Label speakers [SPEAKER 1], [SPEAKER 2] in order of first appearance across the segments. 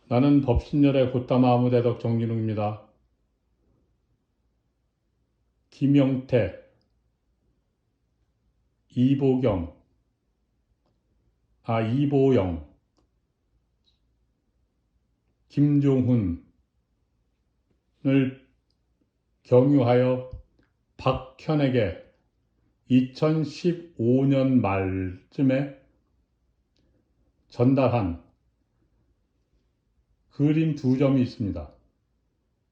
[SPEAKER 1] 나는 법신열의 곧담아 아무대덕 정진웅입니다. 김영태, 이보영, 김종훈을 경유하여 박현에게 2015년 말쯤에 전달한 그림 2점이 있습니다.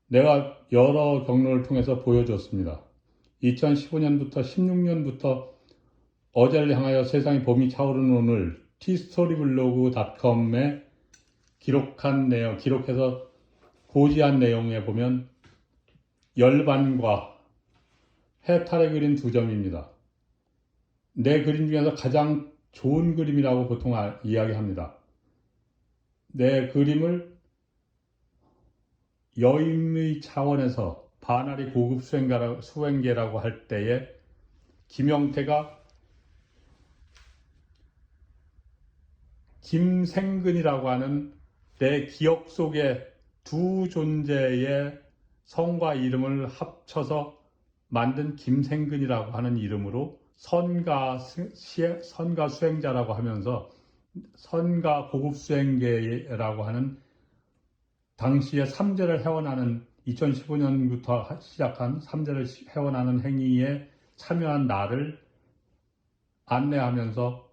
[SPEAKER 1] 내가 여러 경로를 통해서 보여줬습니다. 2015년부터 16년부터 어제를 향하여 세상의 봄이 차오르는 오늘 tstoryblog.com에 기록해서 고지한 내용에 보면 열반과 해탈의 그림 2점입니다. 내 그림 중에서 가장 좋은 그림이라고 보통 이야기합니다. 내 그림을 여임의 차원에서 반할이 고급 수행계라고 할 때에 김영태가 김생근이라고 하는 내 기억 속의 두 존재의 성과 이름을 합쳐서 만든 김생근이라고 하는 이름으로 선가 수행자라고 하면서 선가 고급 수행계라고 하는 당시에 삼재를 해원하는 2015년부터 시작한 삼재를 해원하는 행위에 참여한 나를 안내하면서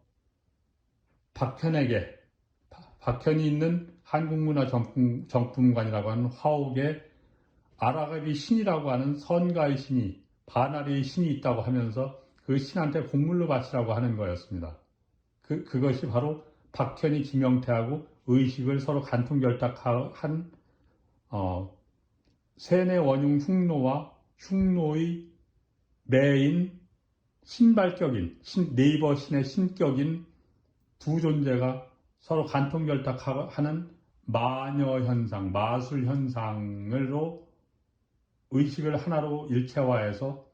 [SPEAKER 1] 박현이 있는 한국문화정품관이라고 하는 화옥에 아라가비 신이라고 하는 선가의 신이, 반아리의 신이 있다고 하면서 그 신한테 공물로 바치라고 하는 거였습니다. 그것이 바로 박현이 김영태하고 의식을 서로 간통결탁한 세뇌원흉 흉노와 흉노의 매인 신발격인 네이버 신의 신격인 두 존재가 서로 간통결탁하는 마녀현상, 마술현상으로 의식을 하나로 일체화해서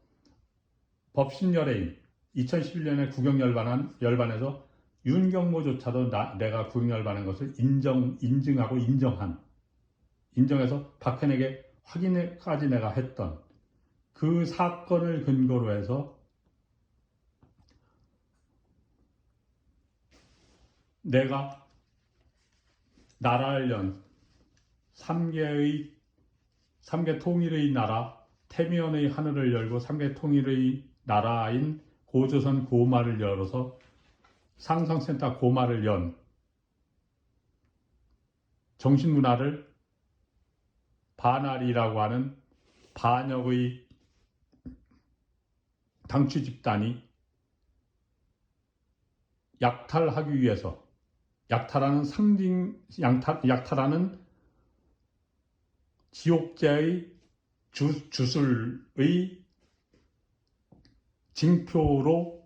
[SPEAKER 1] 법신열애인 2011년에 구경열반에서 윤경모조차도 내가 구경열반한 것을 인증하고 인정해서 박현에게 확인까지 내가 했던 그 사건을 근거로 해서 내가 나라를 연 3개 통일의 나라 태미원의 하늘을 열고 3개 통일의 나라인 고조선 고마를 열어서 상성센터 고마를 연 정신문화를 반알이라고 하는 반역의 당취 집단이 약탈하기 위해서 약탈하는 지옥제의 주술의 징표로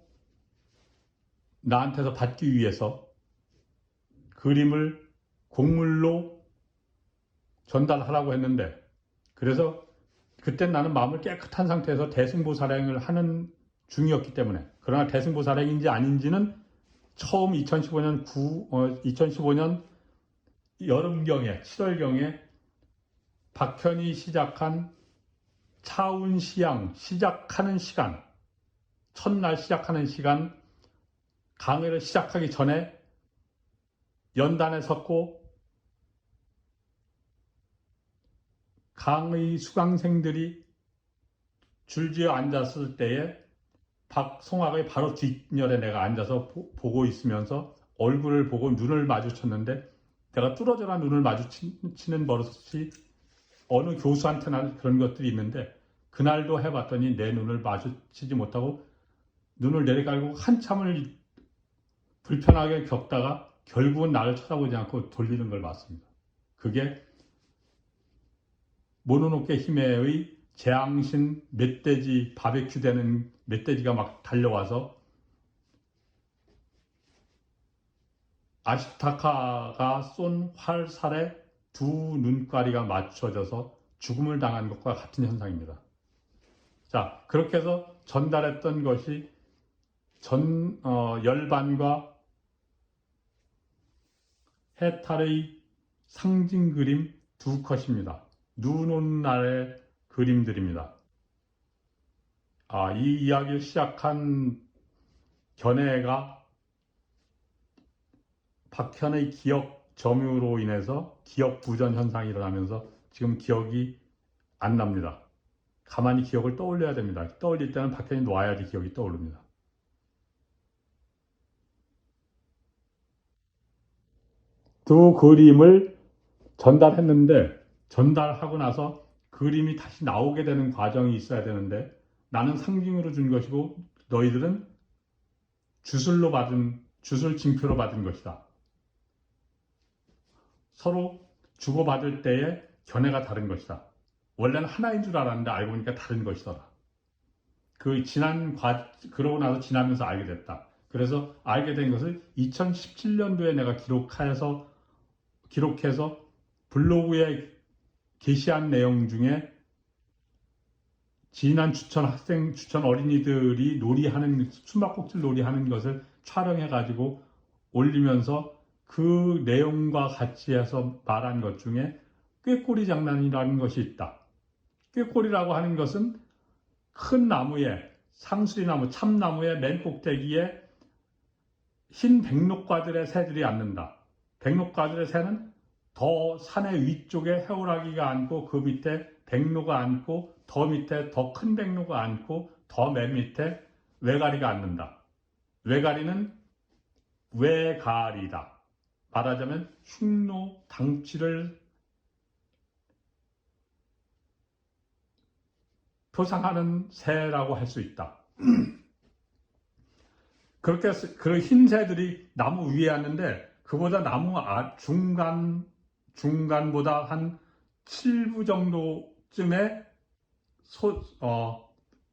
[SPEAKER 1] 나한테서 받기 위해서 그림을 곡물로 전달하라고 했는데, 그래서 그때 나는 마음을 깨끗한 상태에서 대승보살행을 하는 중이었기 때문에, 그러나 대승보살행인지 아닌지는 처음 2015년 여름경에 7월경에 박현이 시작한 차운시양 시작하는 시간, 첫날 시작하는 시간, 강의를 시작하기 전에 연단에 섰고 강의 수강생들이 줄지어 앉았을 때에 박송학의 바로 뒷열에 내가 앉아서 보고 있으면서 얼굴을 보고 눈을 마주쳤는데, 내가 뚫어져라 눈을 마주치는 버릇이 어느 교수한테나 그런 것들이 있는데, 그날도 해봤더니 내 눈을 마주치지 못하고 눈을 내리깔고 한참을 불편하게 겪다가 결국은 나를 쳐다보지 않고 돌리는 걸 봤습니다. 그게 모노노케 히메의 재앙신 멧돼지 바베큐 되는 멧돼지가 막 달려와서 아시타카가 쏜 활살에 두 눈가리가 맞춰져서 죽음을 당한 것과 같은 현상입니다. 자, 그렇게 해서 전달했던 것이 열반과 해탈의 상징 그림 2컷입니다. 눈 오는 날의 그림들입니다. 이 이야기를 시작한 견해가 박현의 기억 점유로 인해서 기억 부전 현상이 일어나면서 지금 기억이 안 납니다. 가만히 기억을 떠올려야 됩니다. 떠올릴 때는 박현이 놔야지 기억이 떠오릅니다. 두 그림을 전달했는데 전달하고 나서 그림이 다시 나오게 되는 과정이 있어야 되는데 나는 상징으로 준 것이고 너희들은 주술 징표로 받은 것이다. 서로 주고받을 때의 견해가 다른 것이다. 원래는 하나인 줄 알았는데 알고 보니까 다른 것이더라. 그러고 나서 지나면서 알게 됐다. 그래서 알게 된 것을 2017년도에 내가 기록해서 블로그에 게시한 내용 중에 지난 추천 어린이들이 숨바꼭질 놀이하는 것을 촬영해가지고 올리면서 그 내용과 같이 해서 말한 것 중에 꾀꼬리 장난이라는 것이 있다. 꾀꼬리라고 하는 것은 큰 나무에 상수리나무, 참나무의 맨 꼭대기에 흰 백록과들의 새들이 앉는다. 백록과들의 새는 더 산의 위쪽에 해오라기가 앉고 그 밑에 백로가 앉고 더 밑에 더 큰 백로가 앉고 더 맨 밑에 외가리가 앉는다. 외가리는 외가리다. 말하자면 흉노 당치를 표상하는 새라고 할 수 있다. 그렇게 그 흰새들이 나무 위에 앉는데 그보다 나무 중간보다 한 7부 정도쯤에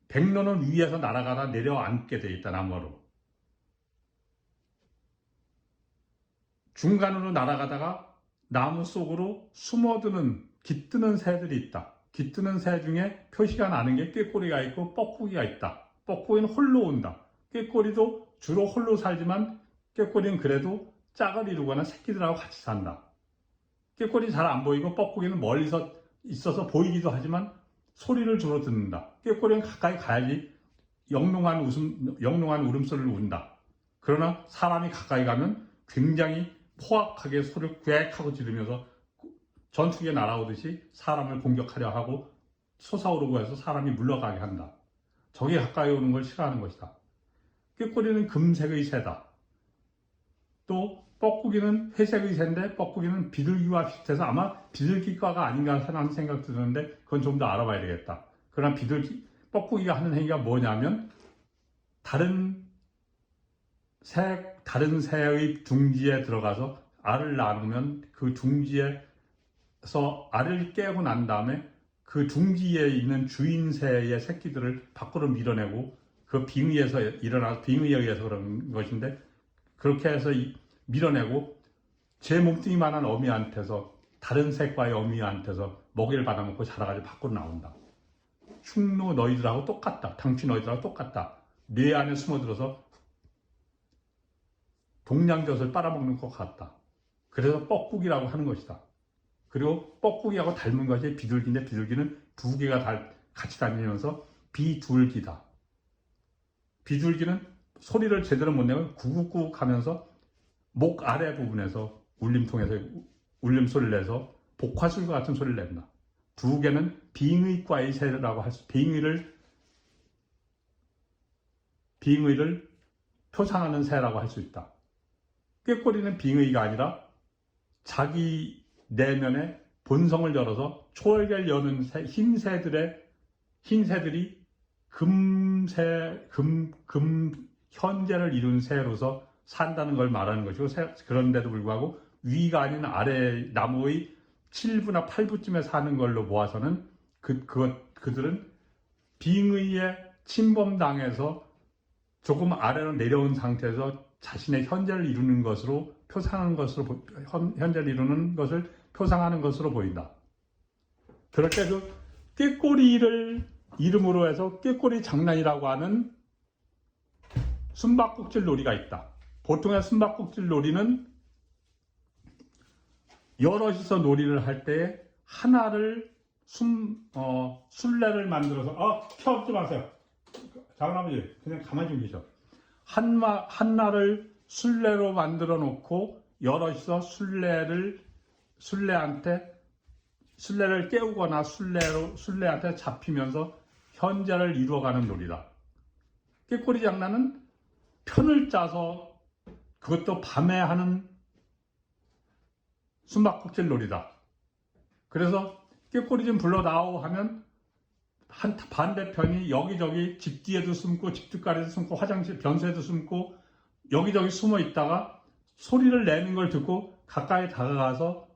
[SPEAKER 1] 백로는 위에서 날아가다 내려앉게 되어 있다. 나무로. 중간으로 날아가다가 나무 속으로 깃드는 새들이 있다. 깃드는 새 중에 표시가 나는 게 꾀꼬리가 있고 뻐꾸기가 있다. 뻐꾸기는 홀로 온다. 꾀꼬리도 주로 홀로 살지만 꾀꼬리는 그래도 짝을 이루거나 새끼들하고 같이 산다. 꾀꼬리 잘 안 보이고 뻐꾸기는 멀리서 있어서 보이기도 하지만 소리를 주로 듣는다. 꾀꼬리는 가까이 가야지 영롱한 울음소리를 운다. 그러나 사람이 가까이 가면 굉장히 포악하게 소리를 꽥하고 지르면서 전투기에 날아오듯이 사람을 공격하려 하고 솟아오르고 해서 사람이 물러가게 한다. 적이 가까이 오는 걸 싫어하는 것이다. 꾀꼬리는 금색의 새다. 또 뻐꾸기는 회색의 새인데 뻐꾸기는 비둘기와 비슷해서 아마 비둘기과가 아닌가 하는 생각 드는데 그건 좀 더 알아봐야 되겠다. 그러나 뻐꾸기가 하는 행위가 뭐냐면 다른 새의 둥지에 들어가서 알을 나누면 그 둥지에서 알을 깨고 난 다음에 그 둥지에 있는 주인 새의 새끼들을 밖으로 밀어내고 그 빙의에 의해서 그런 것인데 그렇게 해서 밀어내고 제 몸뚱이만한 어미한테서 다른 새과의 어미한테서 먹이를 받아먹고 자라가지고 밖으로 나온다. 흉노 너희들하고 똑같다. 당치 너희들하고 똑같다. 뇌 안에 숨어들어서 동냥젖을 빨아먹는 것 같다. 그래서 뻐꾸기라고 하는 것이다. 그리고 뻐꾸기하고 닮은 것이 비둘기인데 비둘기는 두 개가 같이 다니면서 비둘기다. 비둘기는 소리를 제대로 못 내면 구국구국 하면서 목 아래 부분에서 울림소리를 내서 복화술과 같은 소리를 낸다. 두 개는 빙의과의 새라고 빙의를 표상하는 새라고 할 수 있다. 꾀꼬리는 빙의가 아니라 자기 내면에 본성을 열어서 초월계를 여는 흰새들이 현재를 이룬 새로서 산다는 걸 말하는 것이고 그런데도 불구하고 위가 아닌 아래 나무의 7부나 8부쯤에 사는 걸로 모아서는 그들은 빙의에 침범당해서 조금 아래로 내려온 상태에서 자신의 현재를 이루는 것으로 현재를 이루는 것을 표상하는 것으로 보인다. 그럴 때 그 꾀꼬리를 이름으로 해서 꾀꼬리 장난이라고 하는 숨바꼭질 놀이가 있다. 보통의 숨바꼭질 놀이는 여럿이서 놀이를 할 때 하나를 술래를 만들어서 펴지 마세요. 장아버지 그냥 가만히 좀 계셔. 하나를 술래로 만들어 놓고 여럿이서 술래를 깨우거나 술래한테 잡히면서 현재를 이루어가는 놀이다. 깨꼬리 장난은 편을 짜서 그것도 밤에 하는 숨바꼭질 놀이다. 그래서 깨꼬리 좀 불러다오 하면 한 반대편이 여기저기 집 뒤에도 숨고 집 뒷가리에도 숨고 화장실 변소에도 숨고 여기저기 숨어 있다가 소리를 내는 걸 듣고 가까이 다가가서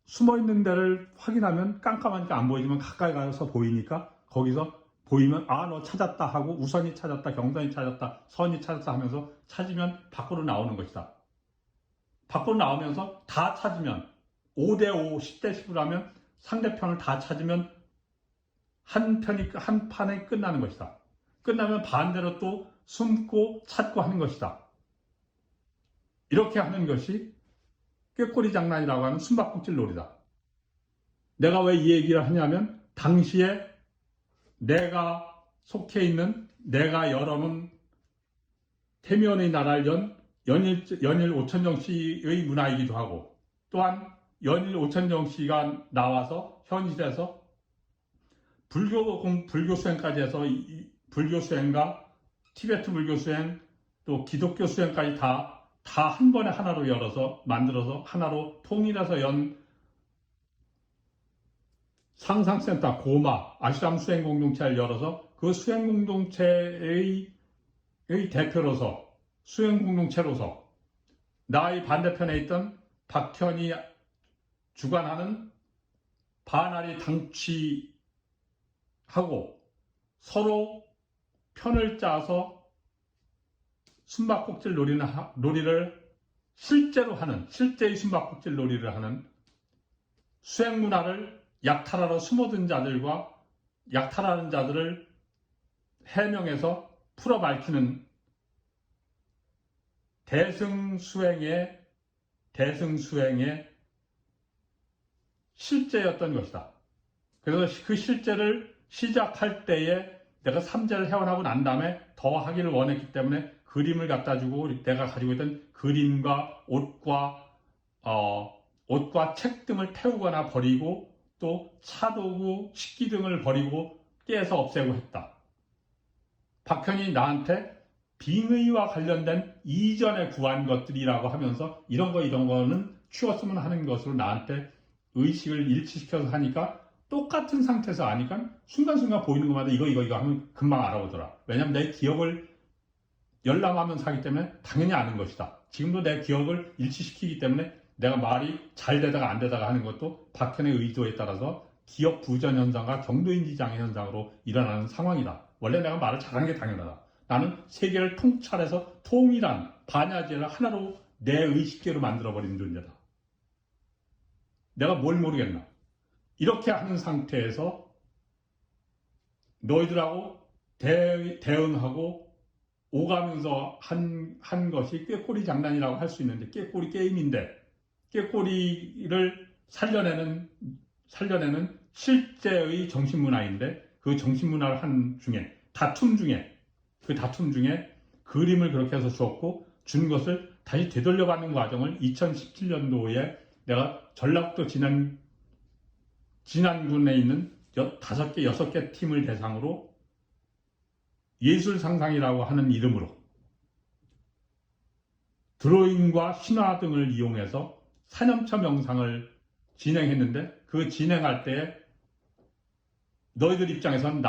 [SPEAKER 1] 숨어 있는 데를 확인하면 깜깜하니까 안 보이지만 가까이 가서 보이니까 거기서 보이면 너 찾았다 하고 우선이 찾았다, 경선이 찾았다, 선이 찾았다 하면서 찾으면 밖으로 나오는 것이다. 밖으로 나오면서 다 찾으면 5대5, 10대10으로 하면 상대편을 다 찾으면 한 판에 끝나는 것이다. 끝나면 반대로 또 숨고 찾고 하는 것이다. 이렇게 하는 것이 꾀꼬리 장난이라고 하는 숨바꼭질 놀이다. 내가 왜 이 얘기를 하냐면 당시에 내가 속해 있는 내가 열어놓은 태미원의 나라를 연일 오천정 씨의 문화이기도 하고 또한 연일 오천정 씨가 나와서 현실에서 불교 수행까지 해서 불교 수행과 티베트 불교 수행 또 기독교 수행까지 다 한 번에 하나로 열어서 만들어서 하나로 통일해서 연 상상센터 고마 아시람 수행 공동체를 열어서 그 수행 공동체의 대표로서 수행 공동체로서 나의 반대편에 있던 박현이 주관하는 반아리 당취하고 서로 편을 짜서 숨바꼭질 놀이를 실제의 숨바꼭질 놀이를 하는 수행 문화를 약탈하러 숨어든 자들과 약탈하는 자들을 해명해서 풀어 밝히는 대승수행의 실제였던 것이다. 그래서 그 실제를 시작할 때에 내가 삼재를 회원하고 난 다음에 더 하기를 원했기 때문에 그림을 갖다 주고 내가 가지고 있던 그림과 옷과 책 등을 태우거나 버리고 또 차도구, 식기 등을 버리고 깨서 없애고 했다. 박현이 나한테 빙의와 관련된 이전에 구한 것들이라고 하면서 이런 거는 추었으면 하는 것으로 나한테 의식을 일치시켜서 하니까 똑같은 상태에서 아니까 순간순간 보이는 것마다 이거 하면 금방 알아보더라. 왜냐면 내 기억을 열람하면서 하기 때문에 당연히 아는 것이다. 지금도 내 기억을 일치시키기 때문에 내가 말이 잘 되다가 안 되다가 하는 것도 박현의 의도에 따라서 기억 부전 현상과 경도인지 장애 현상으로 일어나는 상황이다. 원래 내가 말을 잘하는 게 당연하다. 나는 세계를 통찰해서 통일한 반야제를 하나로 내 의식계로 만들어버리는 존재다. 내가 뭘 모르겠나. 이렇게 하는 상태에서 너희들하고 대응하고 오가면서 한 것이 꾀꼬리 장난이라고 할 수 있는데 꾀꼬리 게임인데 꾀꼬리를 살려내는 실제의 정신문화인데 그 정신문화를 한 중에 다툼 중에 그림을 그렇게 해서 주었고 준 것을 다시 되돌려받는 과정을 2017년도에 내가 전라북도 진안군에 있는 5개, 6개 팀을 대상으로 예술상상이라고 하는 이름으로 드로잉과 신화 등을 이용해서 4년차 명상을 진행했는데 그 진행할 때 너희들 입장에선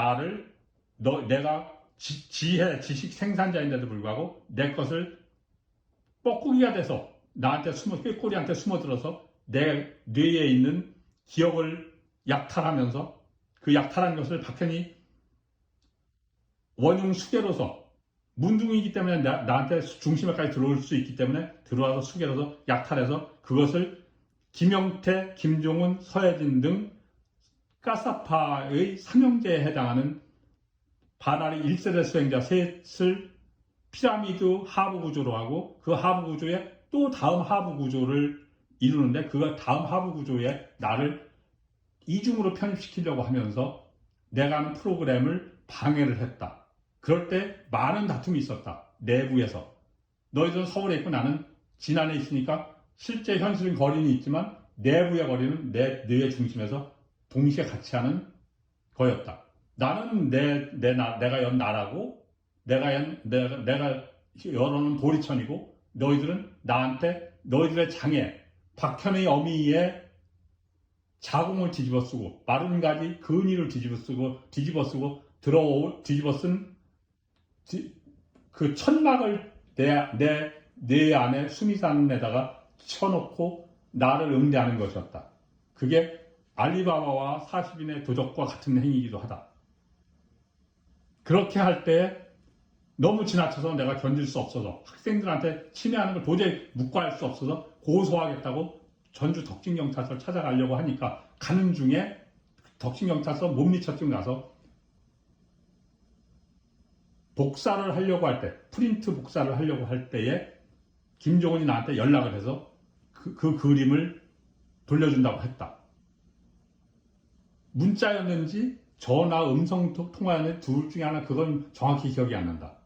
[SPEAKER 1] 내가 지식 생산자인데도 불구하고 내 것을 뻐꾸기가 돼서 나한테 꾀꼬리한테 숨어들어서 내 뇌에 있는 기억을 약탈하면서 그 약탈한 것을 박현이 원흉 수계로서 문둥이기 때문에 나한테 중심에까지 들어올 수 있기 때문에 들어와서 수계로서 약탈해서 그것을 김영태, 김종훈, 서혜진 등 까사파의 삼형제에 해당하는 반아리 1세대 수행자 셋을 피라미드 하부 구조로 하고 그 하부 구조에 또 다음 하부 구조를 이루는데 그 다음 하부 구조에 나를 이중으로 편입시키려고 하면서 내가 하는 프로그램을 방해를 했다. 그럴 때 많은 다툼이 있었다. 내부에서. 너희들은 서울에 있고 나는 진안에 있으니까 실제 현실은 거리는 있지만 내부의 거리는 뇌의 중심에서 동시에 같이 하는 거였다. 나는 내가 연 나라고 내가 열어놓은 도리천이고 너희들은 나한테 너희들의 장애 박현의 어미의 자궁을 뒤집어 쓰고 마른 가지 근위를 뒤집어 쓰고 뒤집어 쓴 그 천막을 내 안에 수미산에다가 쳐놓고 나를 응대하는 것이었다. 그게 알리바바와 40인의 도적과 같은 행위이기도 하다. 그렇게 할 때 너무 지나쳐서 내가 견딜 수 없어서 학생들한테 침해하는 걸 도저히 묵과할 수 없어서 고소하겠다고 전주 덕진경찰서를 찾아가려고 하니까 가는 중에 덕진경찰서 못미쳐쯤 가서 복사를 하려고 할 때, 프린트 복사를 하려고 할 때에 김종훈이 나한테 연락을 해서 그 그림을 돌려준다고 했다. 문자였는지 전화 음성 통화였는지 둘 중에 하나, 그건 정확히 기억이 안 난다.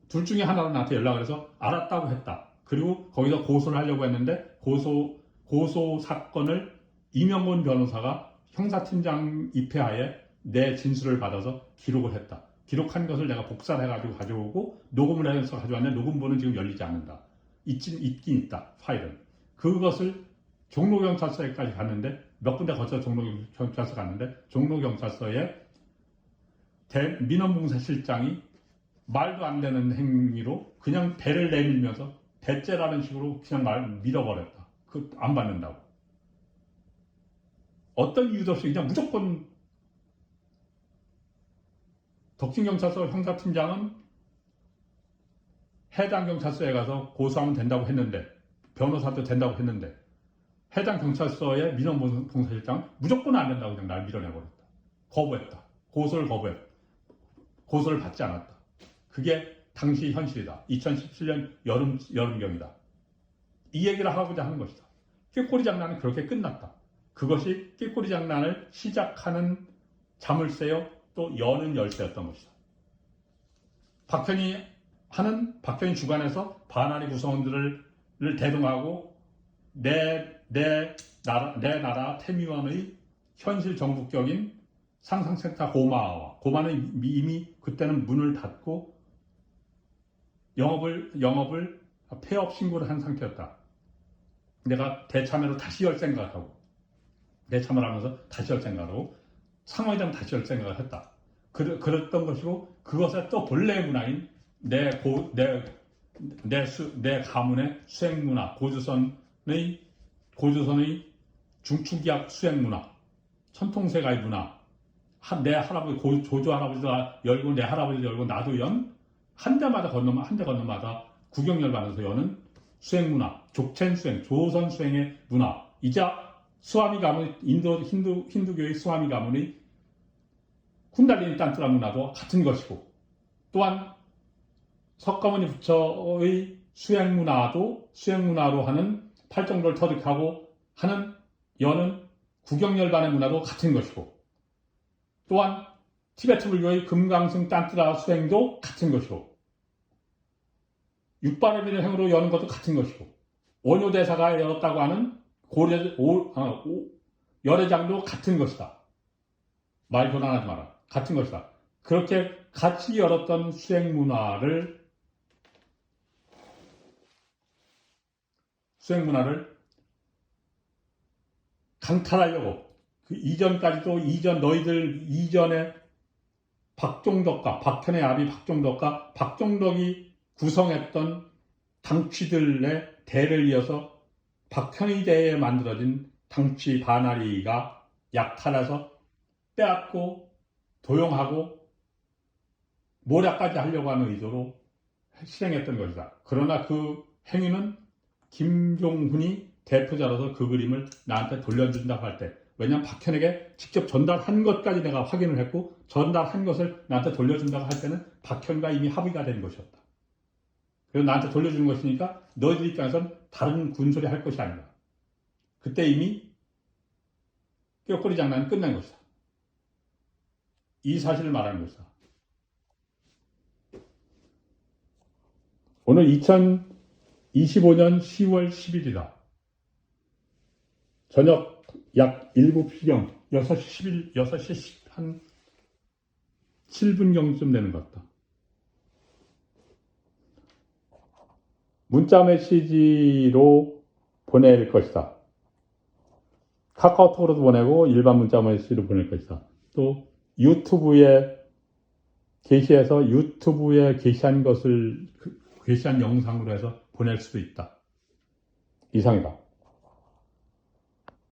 [SPEAKER 1] 둘 중에 하나로 나한테 연락을 해서 알았다고 했다. 그리고 거기서 고소를 하려고 했는데 고소 사건을 이명곤 변호사가 형사팀장 입회하에 내 진술을 받아서 기록을 했다. 기록한 것을 내가 복사를 해가지고 가져오고 녹음을 해서 가져왔는데 녹음본은 지금 열리지 않는다. 있긴 있다. 파일은. 그것을 종로경찰서에까지 갔는데 몇 군데 거쳐서 종로경찰서 갔는데 종로경찰서에 민원봉사실장이 말도 안 되는 행위로 그냥 배를 내밀면서 대죄라는 식으로 그냥 밀어버렸다. 안 받는다고. 어떤 이유도 없이 그냥 무조건 덕진경찰서 형사팀장은 해당 경찰서에 가서 고소하면 된다고 했는데 변호사도 된다고 했는데 해당 경찰서의 민원봉사실장 무조건 안 된다고 그냥 날 밀어내버렸다. 거부했다. 고소를 거부했다. 고소를 받지 않았다. 그게 당시 현실이다. 2017년 여름경이다. 이 얘기를 하고자 하는 것이다. 꾀꼬리 장난은 그렇게 끝났다. 그것이 꾀꼬리 장난을 시작하는 자물쇠요 또 여는 열쇠였던 것이다. 박현이 주관해서 반환의 구성원들을 대동하고 내 나라 태미원의 현실 정부격인 상상센터 고마는 이미 그때는 문을 닫고 영업을 폐업 신고를 한 상태였다. 내가 대참회로 다시 열 생각하고 대참을 하면서 다시 열 생각하고 상황이 되면 다시 열 생각을 했다. 그랬던 것이고 그것의 또 본래의 문화인 내 가문의 수행문화, 고조선의 중추기약 수행문화, 천통세가의 문화, 내 할아버지 조조 할아버지가 열고 내 할아버지 열고 나도 한 대 건너마다 구경열반에서 여는 수행문화, 족첸 수행, 조선 수행의 문화, 이자 스와미 가문, 인도 힌두교의 스와미 가문의 쿤달리니 딴트라 문화도 같은 것이고 또한 석가모니 부처의 수행문화도 수행문화로 하는 팔정도를 터득하고 하는 여는 구경열반의 문화도 같은 것이고 또한 티베트 불교의 금강승 딴트라 수행도 같은 것이고 육바르비를 행으로 여는 것도 같은 것이고 원효대사가 열었다고 하는 열애장도 같은 것이다. 말 교란하지 마라. 같은 것이다. 그렇게 같이 열었던 수행문화를 강탈하려고 그 이전까지도 너희들 이전에 박현의 아비 박종덕이 구성했던 당취들의 대를 이어서 박현의 대에 만들어진 당취 반아리가 약탈해서 빼앗고 도용하고 모략까지 하려고 하는 의도로 실행했던 것이다. 그러나 그 행위는 김종훈이 대표자로서 그 그림을 나한테 돌려준다고 할 때, 왜냐하면 박현에게 직접 전달한 것까지 내가 확인을 했고 전달한 것을 나한테 돌려준다고 할 때는 박현과 이미 합의가 된 것이었다. 그래서 나한테 돌려주는 것이니까 너희들 입장에선 다른 군소리 할 것이 아니다. 그때 이미 꾀꼬리 장난이 끝난 것이다. 이 사실을 말하는 것이다. 오늘 2025년 10월 10일이다. 저녁 약 7시경, 6시 한 7분경쯤 되는 것 같다. 문자 메시지로 보낼 것이다. 카카오톡으로도 보내고 일반 문자 메시지로 보낼 것이다. 또 유튜브에 게시해서 유튜브에 게시한 것을 게시한 영상으로 해서 보낼 수도 있다. 이상이다.